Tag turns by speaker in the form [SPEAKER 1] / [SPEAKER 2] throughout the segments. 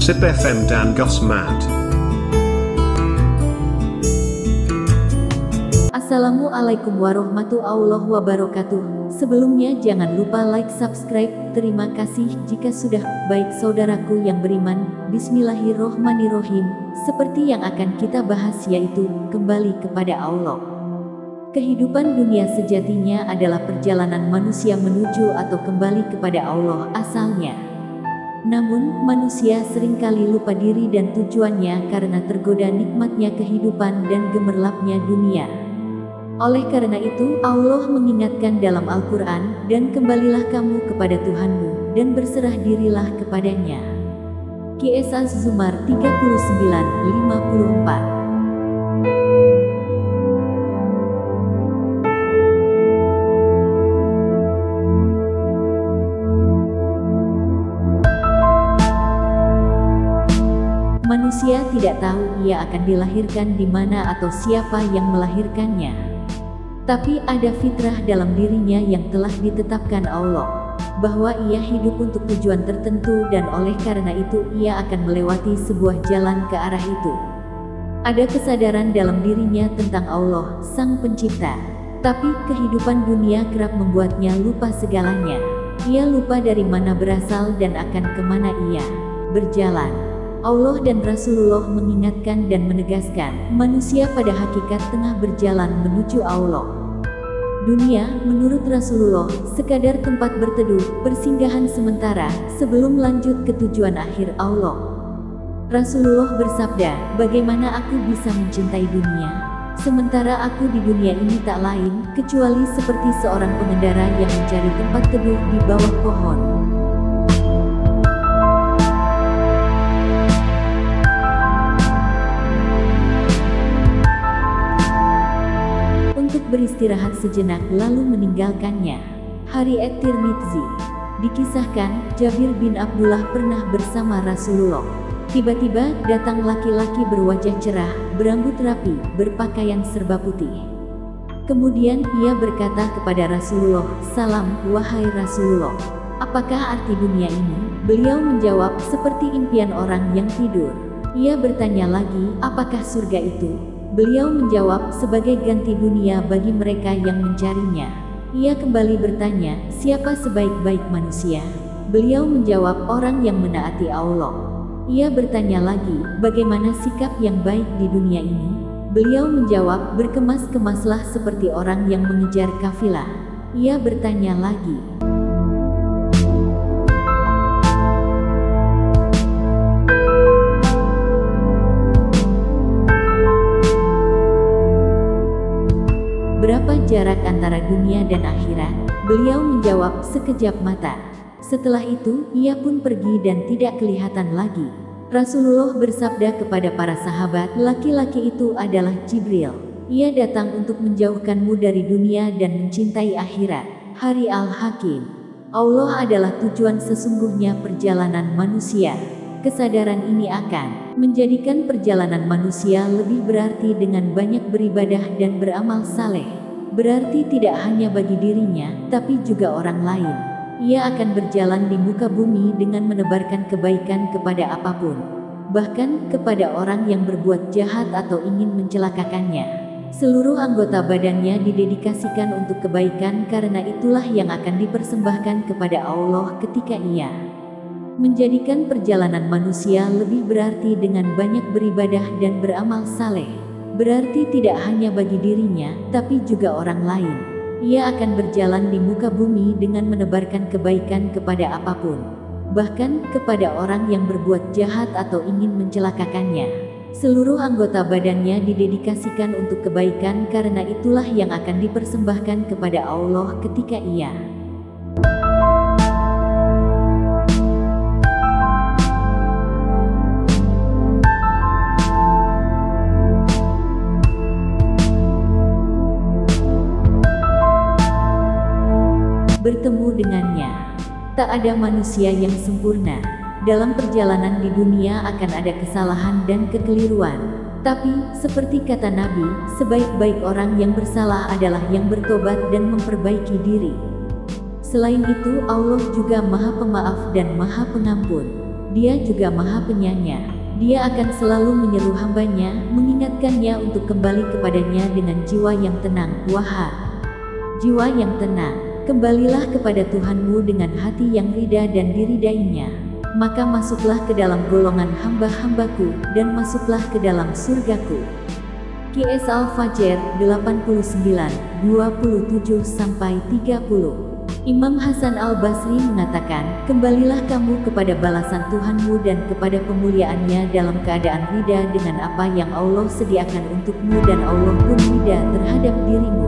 [SPEAKER 1] Sip FM dan Gosmat.
[SPEAKER 2] Assalamualaikum warahmatullahi wabarakatuh. Sebelumnya jangan lupa like, subscribe. Terima kasih jika sudah. Baik saudaraku yang beriman, bismillahirrohmanirrohim. Seperti yang akan kita bahas yaitu kembali kepada Allah. Kehidupan dunia sejatinya adalah perjalanan manusia menuju atau kembali kepada Allah asalnya. Namun, manusia seringkali lupa diri dan tujuannya karena tergoda nikmatnya kehidupan dan gemerlapnya dunia. Oleh karena itu, Allah mengingatkan dalam Al-Quran, dan kembalilah kamu kepada Tuhanmu, dan berserah dirilah kepadanya. Qs Az-Zumar 39:54. Manusia tidak tahu ia akan dilahirkan di mana atau siapa yang melahirkannya. Tapi ada fitrah dalam dirinya yang telah ditetapkan Allah, bahwa ia hidup untuk tujuan tertentu dan oleh karena itu ia akan melewati sebuah jalan ke arah itu. Ada kesadaran dalam dirinya tentang Allah, Sang Pencipta. Tapi kehidupan dunia kerap membuatnya lupa segalanya. Ia lupa dari mana berasal dan akan kemana ia berjalan. Allah dan Rasulullah mengingatkan dan menegaskan, manusia pada hakikat tengah berjalan menuju Allah. Dunia, menurut Rasulullah, sekadar tempat berteduh, persinggahan sementara, sebelum lanjut ke tujuan akhir Allah. Rasulullah bersabda, bagaimana aku bisa mencintai dunia, sementara aku di dunia ini tak lain, kecuali seperti seorang pengendara yang mencari tempat teduh di bawah pohon. Beristirahat sejenak lalu meninggalkannya. Hari At-Tirmidzi. Dikisahkan, Jabir bin Abdullah pernah bersama Rasulullah. Tiba-tiba datang laki-laki berwajah cerah, berambut rapi, berpakaian serba putih. Kemudian ia berkata kepada Rasulullah, "Salam, wahai Rasulullah. Apakah arti dunia ini?" Beliau menjawab, "Seperti impian orang yang tidur." Ia bertanya lagi, "Apakah surga itu?" Beliau menjawab, sebagai ganti dunia bagi mereka yang mencarinya. Ia kembali bertanya, siapa sebaik-baik manusia? Beliau menjawab, orang yang menaati Allah. Ia bertanya lagi, bagaimana sikap yang baik di dunia ini? Beliau menjawab, berkemas-kemaslah seperti orang yang mengejar kafilah. Ia bertanya lagi, berapa jarak antara dunia dan akhirat? Beliau menjawab, sekejap mata. Setelah itu, ia pun pergi dan tidak kelihatan lagi. Rasulullah bersabda kepada para sahabat, laki-laki itu adalah Jibril. Ia datang untuk menjauhkanmu dari dunia dan mencintai akhirat. Hari Al-Hakim. Allah adalah tujuan sesungguhnya perjalanan manusia. Kesadaran ini akan menjadikan perjalanan manusia lebih berarti dengan banyak beribadah dan beramal saleh. Berarti tidak hanya bagi dirinya, tapi juga orang lain. Ia akan berjalan di muka bumi dengan menebarkan kebaikan kepada apapun, bahkan kepada orang yang berbuat jahat atau ingin mencelakakannya. Seluruh anggota badannya didedikasikan untuk kebaikan karena itulah yang akan dipersembahkan kepada Allah ketika ia menjadikan perjalanan manusia lebih berarti dengan banyak beribadah dan beramal saleh. Berarti tidak hanya bagi dirinya, tapi juga orang lain. Ia akan berjalan di muka bumi dengan menebarkan kebaikan kepada apapun, bahkan kepada orang yang berbuat jahat atau ingin mencelakakannya. Seluruh anggota badannya didedikasikan untuk kebaikan karena itulah yang akan dipersembahkan kepada Allah ketika ia bertemu dengannya. Tak ada manusia yang sempurna. Dalam perjalanan di dunia akan ada kesalahan dan kekeliruan. Tapi, seperti kata Nabi, sebaik-baik orang yang bersalah adalah yang bertobat dan memperbaiki diri. Selain itu, Allah juga Maha Pemaaf dan Maha Pengampun. Dia juga Maha Penyayang. Dia akan selalu menyeru hambanya, mengingatkannya untuk kembali kepadanya dengan jiwa yang tenang. Wahai jiwa yang tenang, kembalilah kepada Tuhanmu dengan hati yang ridha dan diridainya. Maka masuklah ke dalam golongan hamba-hambaku, dan masuklah ke dalam surgaku. QS Al-Fajr 89, 27-30. Imam Hasan Al-Basri mengatakan, kembalilah kamu kepada balasan Tuhanmu dan kepada pemuliaannya dalam keadaan ridha dengan apa yang Allah sediakan untukmu, dan Allah pun ridha terhadap dirimu.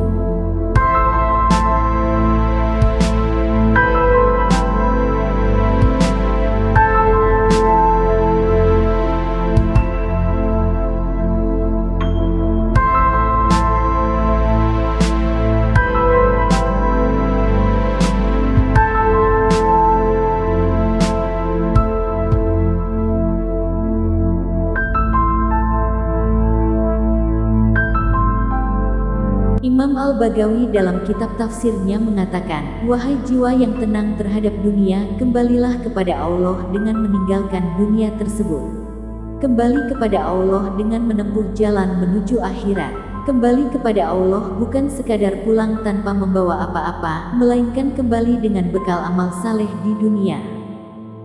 [SPEAKER 2] Imam Al-Bagawi dalam kitab tafsirnya mengatakan, wahai jiwa yang tenang terhadap dunia, kembalilah kepada Allah dengan meninggalkan dunia tersebut. Kembali kepada Allah dengan menempuh jalan menuju akhirat. Kembali kepada Allah bukan sekadar pulang tanpa membawa apa-apa, melainkan kembali dengan bekal amal saleh di dunia.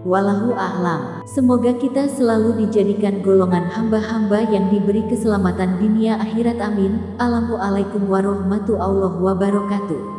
[SPEAKER 2] Wallahu a'lam. Semoga kita selalu dijadikan golongan hamba-hamba yang diberi keselamatan dunia akhirat. Amin. Assalamualaikum warahmatullahi wabarakatuh.